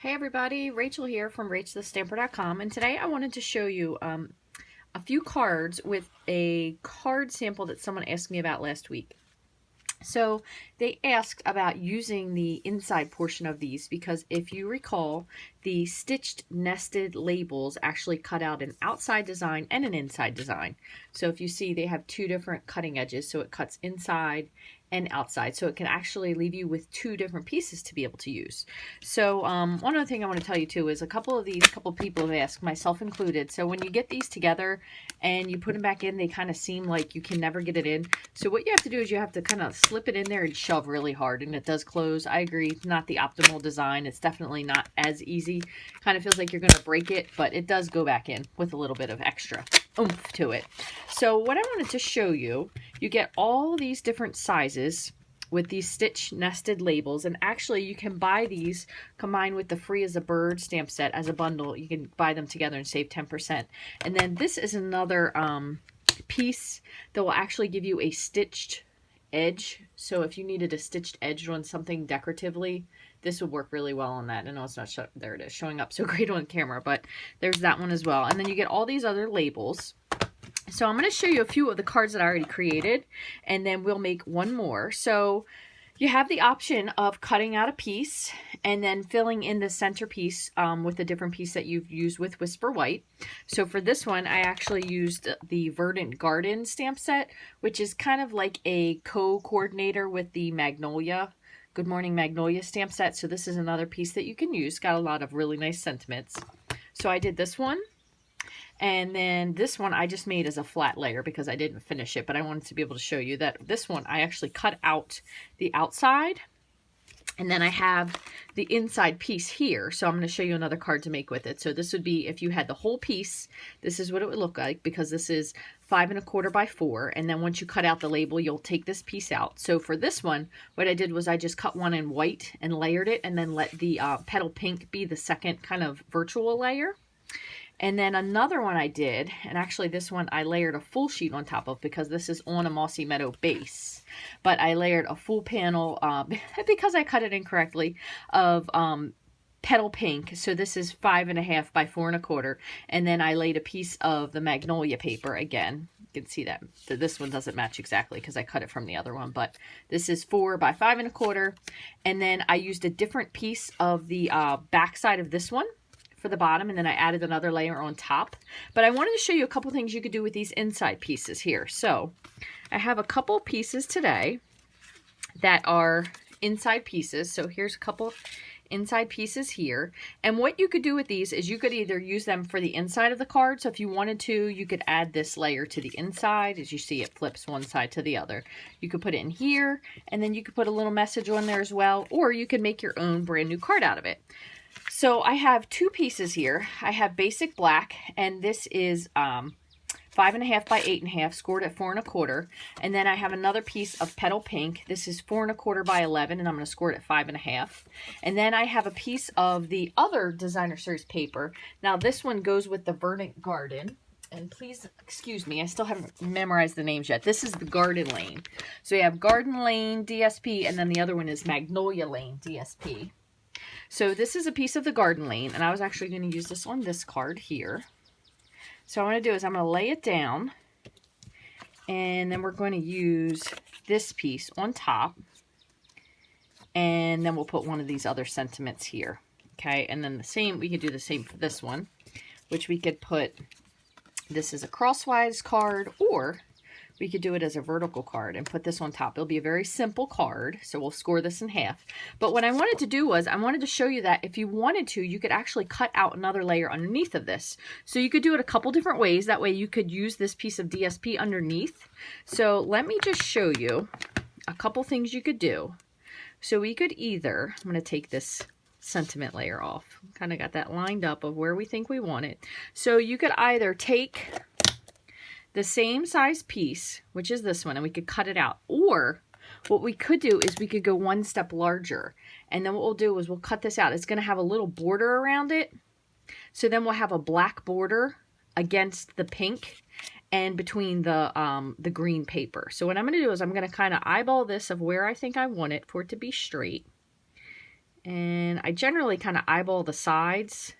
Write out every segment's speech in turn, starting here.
Hey everybody, Rachel here from Rachthestamper.com, and today I wanted to show you a few cards with a card sample that someone asked me about last week. So they asked about using the inside portion of these because if you recall, the stitched nested labels actually cut out an outside design and an inside design. So if you see, they have two different cutting edges, so it cuts inside and outside, so it can actually leave you with two different pieces to be able to use. So one other thing I want to tell you too is a couple of people have asked, myself included, so when you get these together and you put them back in, they kind of seem like you can never get it in. So what you have to do is you have to kind of slip it in there and shove really hard, and it does close. I agree, not the optimal design. It's definitely not as easy. Kind of feels like you're going to break it, but it does go back in with a little bit of extra oomph to it. So what I wanted to show you, you get all these different sizes with these stitch nested labels, and actually you can buy these combined with the Free as a Bird stamp set as a bundle. You can buy them together and save 10%. And then this is another piece that will actually give you a stitched edge. So if you needed a stitched edge on something decoratively, this would work really well on that. I know it's not there it is showing up so great on camera, but there's that one as well. And then you get all these other labels. So I'm going to show you a few of the cards that I already created, and then we'll make one more. So you have the option of cutting out a piece and then filling in the centerpiece with a different piece that you've used with Whisper White. So for this one, I actually used the Verdant Garden stamp set, which is kind of like a co-coordinator with the Magnolia, Good Morning Magnolia stamp set. So this is another piece that you can use. Got a lot of really nice sentiments. So I did this one. And then this one I just made as a flat layer because I didn't finish it, but I wanted to be able to show you that this one I actually cut out the outside, and then I have the inside piece here. So I'm going to show you another card to make with it. So this would be, if you had the whole piece, this is what it would look like, because this is 5 1/4 by 4. And then once you cut out the label, you'll take this piece out. So for this one, what I did was I just cut one in white and layered it, and then let the petal pink be the second kind of virtual layer. And then another one I did, and actually this one I layered a full sheet on top of because this is on a Mossy Meadow base. But I layered a full panel, because I cut it incorrectly, of petal pink. So this is 5 1/2 by 4 1/4. And then I laid a piece of the Magnolia paper again. You can see that this one doesn't match exactly because I cut it from the other one, but this is 4 by 5 1/4. And then I used a different piece of the back side of this one for the bottom, and then I added another layer on top. But I wanted to show you a couple things you could do with these inside pieces here. So I have a couple pieces today that are inside pieces. So here's a couple inside pieces here. And what you could do with these is you could either use them for the inside of the card. So if you wanted to, you could add this layer to the inside. As you see, it flips one side to the other. You could put it in here, and then you could put a little message on there as well, or you could make your own brand new card out of it. So I have two pieces here. I have basic black, and this is 5 1/2 by 8 1/2, scored at 4 1/4. And then I have another piece of petal pink. This is 4 1/4 by 11, and I'm going to score it at 5 1/2. And then I have a piece of the other designer series paper. Now this one goes with the Verdant Garden. And please excuse me, I still haven't memorized the names yet. This is the Garden Lane. So you have Garden Lane DSP, and then the other one is Magnolia Lane DSP. So this is a piece of the Garden Lane, and I was actually going to use this on this card here. So what I'm going to do is I'm going to lay it down, and then we're going to use this piece on top, and then we'll put one of these other sentiments here. Okay, and then the same, we could do the same for this one, which we could put, this is a crosswise card, or we could do it as a vertical card and put this on top. It'll be a very simple card, so we'll score this in half. But what I wanted to do was I wanted to show you that if you wanted to, you could actually cut out another layer underneath of this. So you could do it a couple different ways. That way you could use this piece of DSP underneath. So let me just show you a couple things you could do. So we could either, I'm going to take this sentiment layer off. Kind of got that lined up of where we think we want it. So you could either take the same size piece, which is this one, and we could cut it out. Or what we could do is we could go one step larger. And then what we'll do is we'll cut this out. It's going to have a little border around it. So then we'll have a black border against the pink and between the green paper. So what I'm going to do is I'm going to kind of eyeball this of where I think I want it for it to be straight. And I generally kind of eyeball the sides.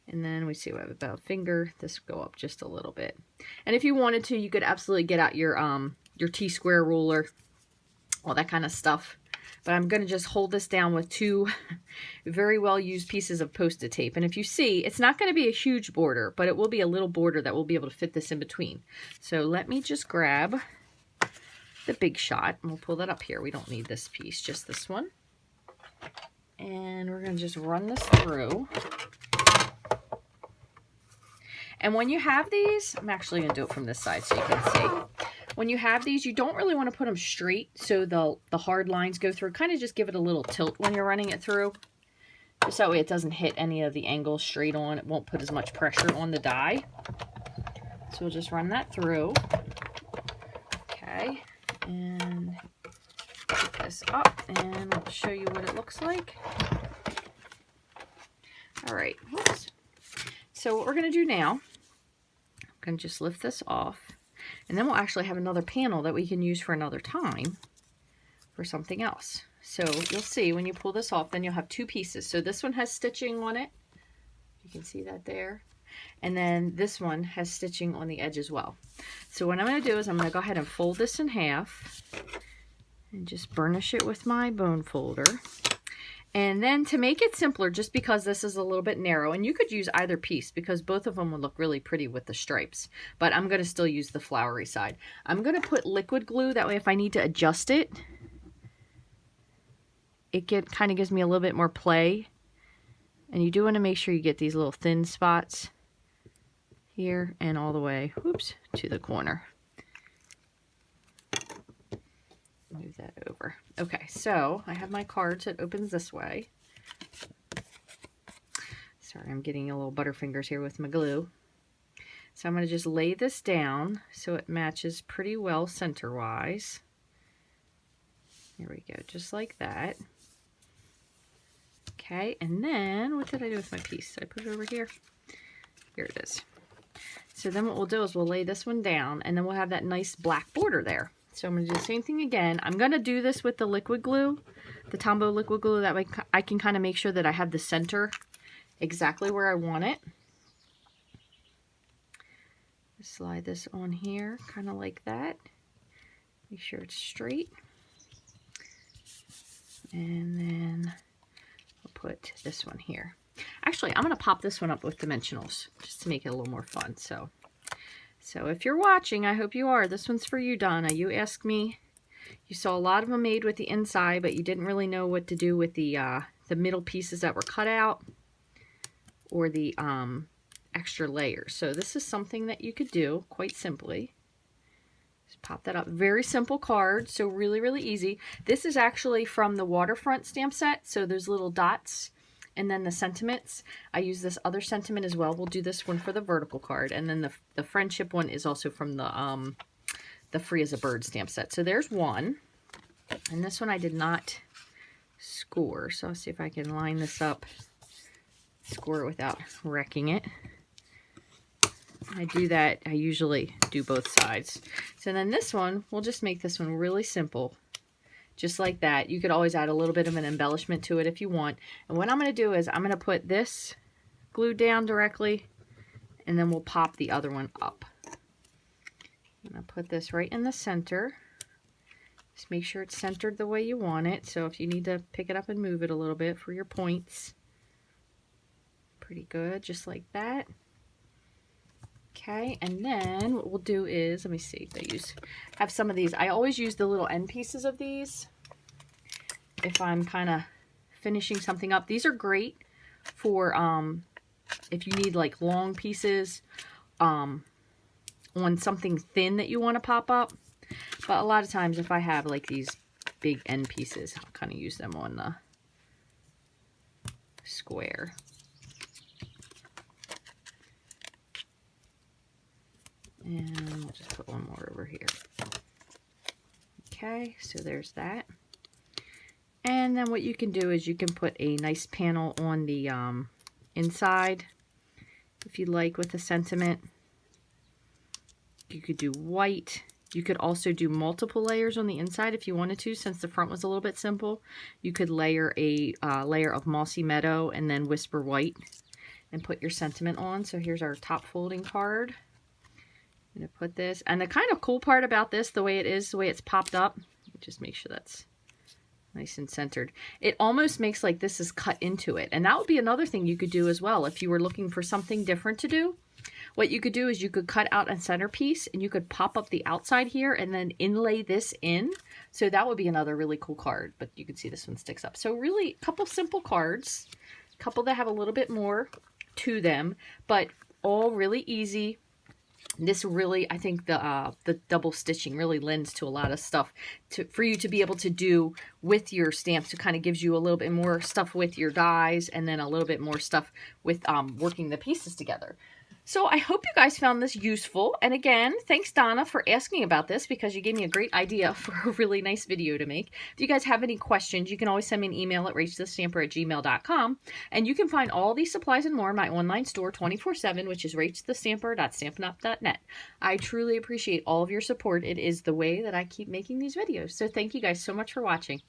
And then we see we have about a finger. This will go up just a little bit. And if you wanted to, you could absolutely get out your T-square ruler, all that kind of stuff. But I'm going to just hold this down with two very well used pieces of Post-it tape. And if you see, it's not going to be a huge border, but it will be a little border that will be able to fit this in between. So let me just grab the big shot, and we'll pull that up here. We don't need this piece, just this one. And we're going to just run this through. And when you have these, I'm actually going to do it from this side so you can see. When you have these, you don't really want to put them straight so the hard lines go through. Kind of just give it a little tilt when you're running it through. Just that way it doesn't hit any of the angles straight on. It won't put as much pressure on the die. So we'll just run that through. Okay. And put this up and I'll show you what it looks like. All right. Whoops. So what we're going to do now, I'm going to just lift this off. And then we'll actually have another panel that we can use for another time for something else. So you'll see when you pull this off, then you'll have two pieces. So this one has stitching on it. You can see that there. And then this one has stitching on the edge as well. So what I'm going to do is I'm going to go ahead and fold this in half and just burnish it with my bone folder. And then to make it simpler, just because this is a little bit narrow, and you could use either piece because both of them would look really pretty with the stripes, but I'm going to still use the flowery side. I'm going to put liquid glue, that way if I need to adjust it, it kind of gives me a little bit more play. And you do want to make sure you get these little thin spots here and all the way, whoops, to the corner. Move that over. Okay, so I have my card, so it opens this way. Sorry, I'm getting a little butterfingers here with my glue. So I'm going to just lay this down so it matches pretty well center-wise. There we go, just like that. Okay, and then what did I do with my piece? Did I put it over here? Here it is. So then what we'll do is we'll lay this one down, and then we'll have that nice black border there. So I'm going to do the same thing again. I'm going to do this with the liquid glue, the Tombow liquid glue. That way I can kind of make sure that I have the center exactly where I want it. Slide this on here, kind of like that. Make sure it's straight. And then we'll put this one here. Actually, I'm going to pop this one up with dimensionals just to make it a little more fun. So if you're watching, I hope you are. This one's for you, Donna. You asked me. You saw a lot of them made with the inside, but you didn't really know what to do with the middle pieces that were cut out or the extra layers. So this is something that you could do quite simply. Just pop that up. Very simple card, so really, really easy. This is actually from the Waterfront stamp set, so there's little dots. And then the sentiments, I use this other sentiment as well. We'll do this one for the vertical card. And then the friendship one is also from the Free as a Bird stamp set. So there's one. And this one I did not score. So I'll see if I can line this up, score it without wrecking it. I do that, I usually do both sides. So then this one, we'll just make this one really simple. Just like that. You could always add a little bit of an embellishment to it if you want. And what I'm going to do is I'm going to put this glued down directly, and then we'll pop the other one up. I'm going to put this right in the center. Just make sure it's centered the way you want it. So if you need to pick it up and move it a little bit for your points. Pretty good, just like that. Okay, and then what we'll do is, let me see, have some of these. I always use the little end pieces of these if I'm kind of finishing something up. These are great for if you need like long pieces on something thin that you want to pop up. But a lot of times if I have like these big end pieces, I'll kind of use them on the square. And we'll just put one more over here. Okay, so there's that. And then what you can do is you can put a nice panel on the inside, if you like, with a sentiment. You could do white. You could also do multiple layers on the inside if you wanted to, since the front was a little bit simple. You could layer a layer of Mossy Meadow and then Whisper White and put your sentiment on. So here's our top folding card. I'm going to put this. And the kind of cool part about this, the way it is, the way it's popped up, just make sure that's nice and centered. It almost makes like this is cut into it. And that would be another thing you could do as well. If you were looking for something different to do, what you could do is you could cut out a centerpiece and you could pop up the outside here and then inlay this in. So that would be another really cool card, but you can see this one sticks up. So really a couple simple cards, a couple that have a little bit more to them, but all really easy. This really, I think the double stitching really lends to a lot of stuff for you to be able to do with your stamps. It kind of gives you a little bit more stuff with your dies and then a little bit more stuff with working the pieces together. So I hope you guys found this useful. And again, thanks Donna for asking about this because you gave me a great idea for a really nice video to make. If you guys have any questions, you can always send me an email at rachthestamper@gmail.com. And you can find all these supplies and more in my online store 24/7, which is rachthestamper.stampinup.net. I truly appreciate all of your support. It is the way that I keep making these videos. So thank you guys so much for watching.